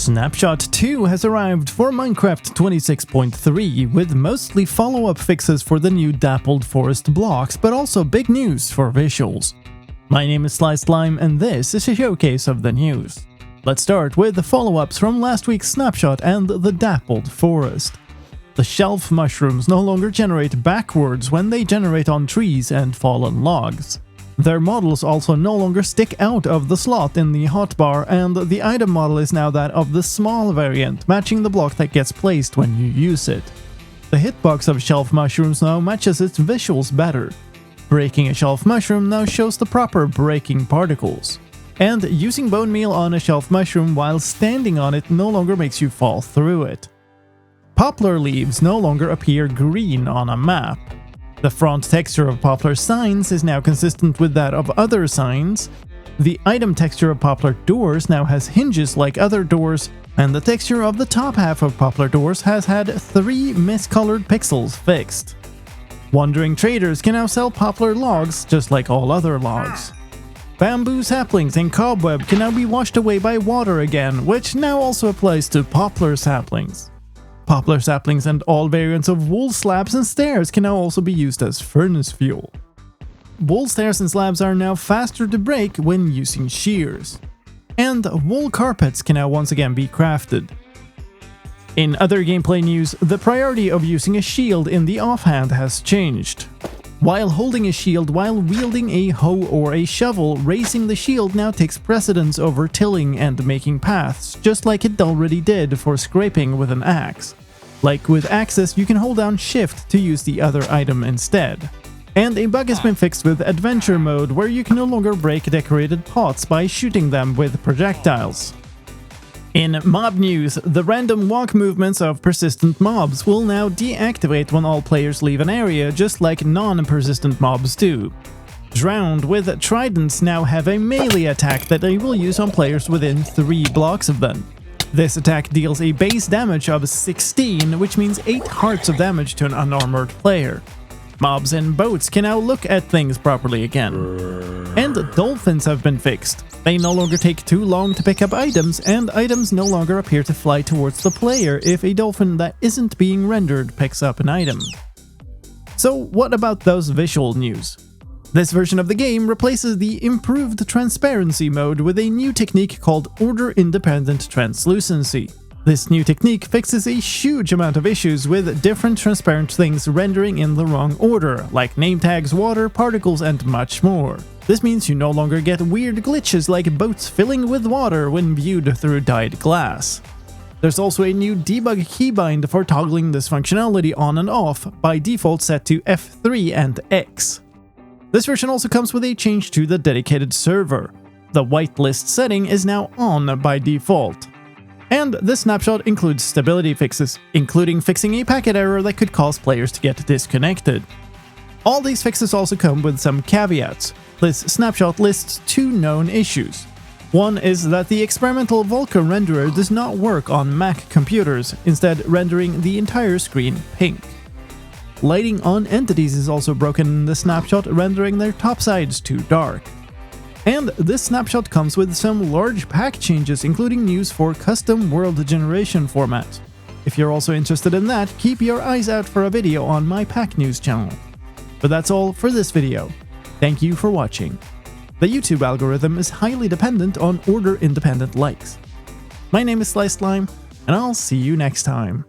Snapshot 2 has arrived for Minecraft 26.3 with mostly follow-up fixes for the new dappled forest blocks, but also big news for visuals. My name is slicedlime and this is a showcase of the news. Let's start with the follow-ups from last week's Snapshot and the dappled forest. The shelf mushrooms no longer generate backwards when they generate on trees and fallen logs. Their models also no longer stick out of the slot in the hotbar, and the item model is now that of the small variant, matching the block that gets placed when you use it. The hitbox of shelf mushrooms now matches its visuals better. Breaking a shelf mushroom now shows the proper breaking particles. And using bone meal on a shelf mushroom while standing on it no longer makes you fall through it. Poplar leaves no longer appear green on a map. The front texture of poplar signs is now consistent with that of other signs. The item texture of poplar doors now has hinges like other doors, and the texture of the top half of poplar doors has had 3 miscolored pixels fixed. Wandering traders can now sell poplar logs just like all other logs. Bamboo saplings and cobweb can now be washed away by water again, which now also applies to poplar saplings. Poplar saplings and all variants of wool slabs and stairs can now also be used as furnace fuel. Wool stairs and slabs are now faster to break when using shears. And wool carpets can now once again be crafted. In other gameplay news, the priority of using a shield in the offhand has changed. While holding a shield while wielding a hoe or a shovel, raising the shield now takes precedence over tilling and making paths, just like it already did for scraping with an axe. Like with axes, you can hold down shift to use the other item instead. And a bug has been fixed with adventure mode, where you can no longer break decorated pots by shooting them with projectiles. In mob news, the random walk movements of persistent mobs will now deactivate when all players leave an area, just like non-persistent mobs do. Drowned with tridents now have a melee attack that they will use on players within 3 blocks of them. This attack deals a base damage of 16, which means 8 hearts of damage to an unarmored player. Mobs in boats can now look at things properly again. And dolphins have been fixed. They no longer take too long to pick up items, and items no longer appear to fly towards the player if a dolphin that isn't being rendered picks up an item. So what about those visual news? This version of the game replaces the improved transparency mode with a new technique called order-independent translucency. This new technique fixes a huge amount of issues with different transparent things rendering in the wrong order, like name tags, water, particles, and much more. This means you no longer get weird glitches like boats filling with water when viewed through dyed glass. There's also a new debug keybind for toggling this functionality on and off, by default set to F3 and X. This version also comes with a change to the dedicated server. The whitelist setting is now on by default. And this snapshot includes stability fixes, including fixing a packet error that could cause players to get disconnected. All these fixes also come with some caveats. This snapshot lists 2 known issues. One is that the experimental Volca renderer does not work on Mac computers, instead rendering the entire screen pink. Lighting on entities is also broken in the snapshot, rendering their top sides too dark. And this snapshot comes with some large pack changes, including news for custom world generation format. If you're also interested in that, keep your eyes out for a video on my pack news channel. But that's all for this video. Thank you for watching. The YouTube algorithm is highly dependent on order-independent likes. My name is slicedlime, and I'll see you next time.